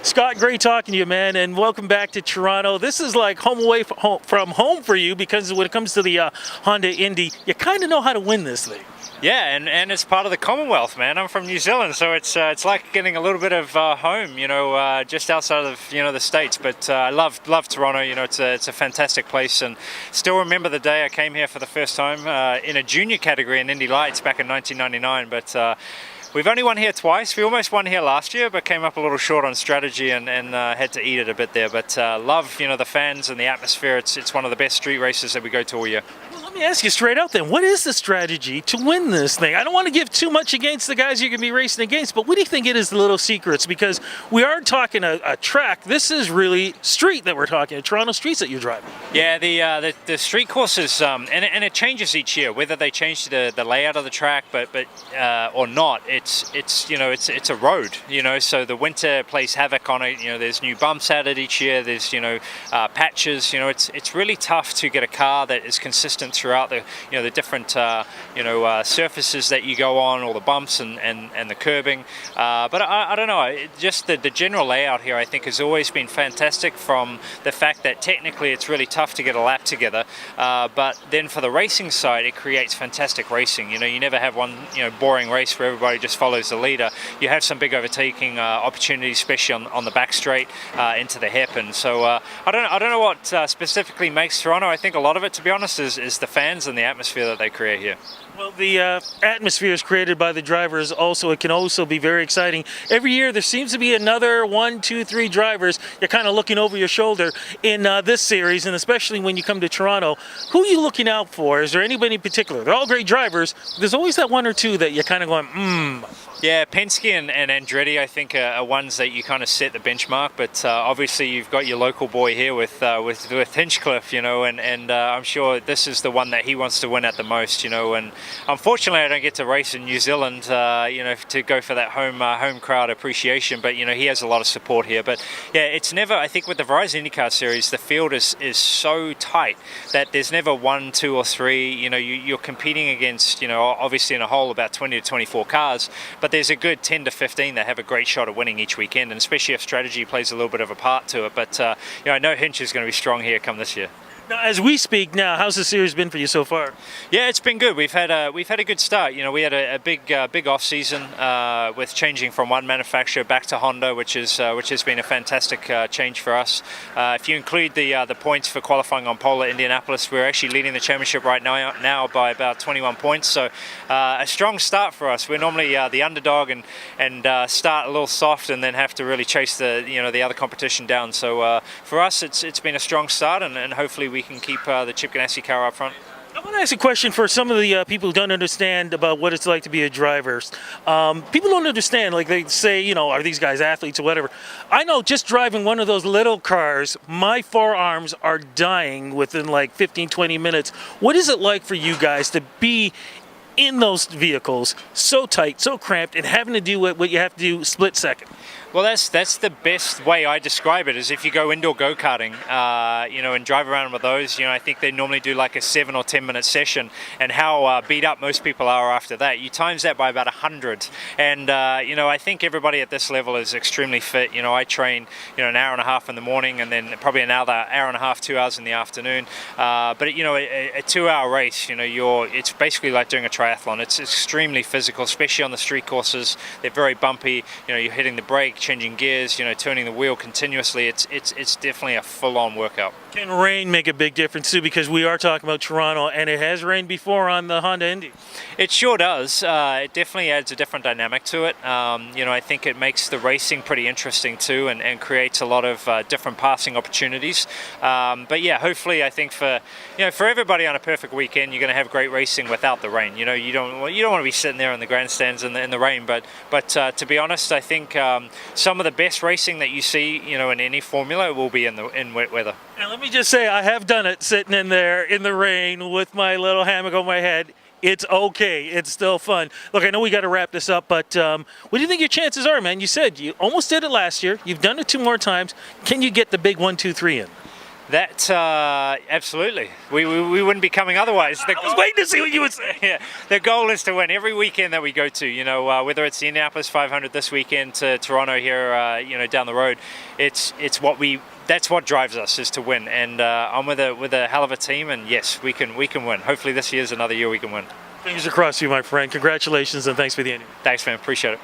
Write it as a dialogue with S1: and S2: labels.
S1: Scott, great talking to you, man, and welcome back to Toronto. This is like home away from home for you because when it comes to the Honda Indy, you kind of know how to win this thing.
S2: Yeah, and it's part of the Commonwealth, man. I'm from New Zealand, so it's like getting a little bit of home, just outside of the States. But I love Toronto. It's a fantastic place, and still remember the day I came here for the first time in a junior category in Indy Lights back in 1999. But we've only won here twice. We almost won here last year, but came up a little short on strategy and had to eat it a bit there. But love the fans and the atmosphere. It's one of the best street races that we go to all year.
S1: Let me ask you straight out then, what is the strategy to win this thing? I don't want to give too much against the guys you're going to be racing against, but what do you think it is, the little secrets? Because we aren't talking a track. This is really street that we're talking, Toronto streets that you're driving.
S2: Yeah, the street courses, and it changes each year, whether they change the layout of the track, but or not. It's a road, so the winter plays havoc on it. There's new bumps added each year. There's patches. It's really tough to get a car that is consistent throughout the different surfaces that you go on, all the bumps and the curbing. But I don't know, just the general layout here I think has always been fantastic, from the fact that technically it's really tough to get a lap together, but then for the racing side it creates fantastic racing. You never have one boring race where everybody just follows the leader. You have some big overtaking opportunities, especially on the back straight into the hairpin. So I don't know what specifically makes Toronto. I think a lot of it, to be honest, is the fans and the atmosphere that they create here.
S1: Well, the atmosphere is created by the drivers. Also, it can also be very exciting. Every year there seems to be another 1, 2, 3 drivers. You're kind of looking over your shoulder in this series, and especially when you come to Toronto. Who are you looking out for? Is there anybody in particular? They're all great drivers. There's always that one or two that you're kind of going,
S2: Yeah, Penske and Andretti, I think, are ones that you kind of set the benchmark. But obviously, you've got your local boy here with Hinchcliffe, and I'm sure this is the one that he wants to win at the most, And unfortunately, I don't get to race in New Zealand, to go for that home crowd appreciation. But he has a lot of support here. But yeah, it's never. I think with the Verizon IndyCar Series, the field is so tight that there's never 1, 2, or 3. You're competing against, obviously in a whole about 20 to 24 cars, but there's a good 10 to 15 that have a great shot of winning each weekend, and especially if strategy plays a little bit of a part to it. But I know Hinch is going to be strong here come this year.
S1: Now, as we speak now, how's the series been for you so far?
S2: Yeah, it's been good. We've had a good start. We had a big off season with changing from one manufacturer back to Honda, which has been a fantastic change for us. If you include the points for qualifying on pole at Indianapolis, we're actually leading the championship right now by about 21 points. So a strong start for us. We're normally the underdog and start a little soft and then have to really chase the other competition down. So for us, it's been a strong start, and hopefully we can keep the Chip Ganassi car up front.
S1: I want to ask a question for some of the people who don't understand about what it's like to be a driver. People don't understand, like they say, are these guys athletes or whatever. I know just driving one of those little cars, my forearms are dying within like 15, 20 minutes. What is it like for you guys to be in those vehicles so tight, so cramped, and having to do what you have to do split second?
S2: Well, that's the best way I describe it, is if you go indoor go-karting, and drive around with those, I think they normally do like a 7 or 10 minute session, and how beat up most people are after that. You times that by about 100, and I think everybody at this level is extremely fit. I train, an hour and a half in the morning, and then probably another hour and a half, 2 hours in the afternoon. But a 2-hour race, it's basically like doing a triathlon. It's extremely physical, especially on the street courses. They're very bumpy. You're hitting the brake, changing gears, turning the wheel continuously. It's definitely a full-on workout.
S1: Can rain make a big difference too? Because we are talking about Toronto, and it has rained before on the Honda Indy.
S2: It sure does. It definitely adds a different dynamic to it. I think it makes the racing pretty interesting too, and creates a lot of different passing opportunities. But yeah, hopefully, I think for everybody on a perfect weekend, you're going to have great racing without the rain. You don't want to be sitting there in the grandstands in the rain. But to be honest, I think some of the best racing that you see, in any formula will be in wet weather.
S1: And let me just say, I have done it sitting in there in the rain with my little hammock on my head. It's okay. It's still fun. Look, I know we got to wrap this up, but what do you think your chances are, man? You said you almost did it last year. You've done it 2 more times. Can you get the big 1, 2, 3 in?
S2: That absolutely. We wouldn't be coming otherwise.
S1: I was waiting to see what you would say.
S2: Yeah, the goal is to win every weekend that we go to. You know, whether it's the Indianapolis 500 this weekend to Toronto here, you know, down the road. It's what we. That's what drives us, is to win. And I'm with a hell of a team. And yes, we can win. Hopefully this year's another year we can win.
S1: Fingers across you, my friend. Congratulations and thanks for the interview.
S2: Thanks, man. Appreciate it.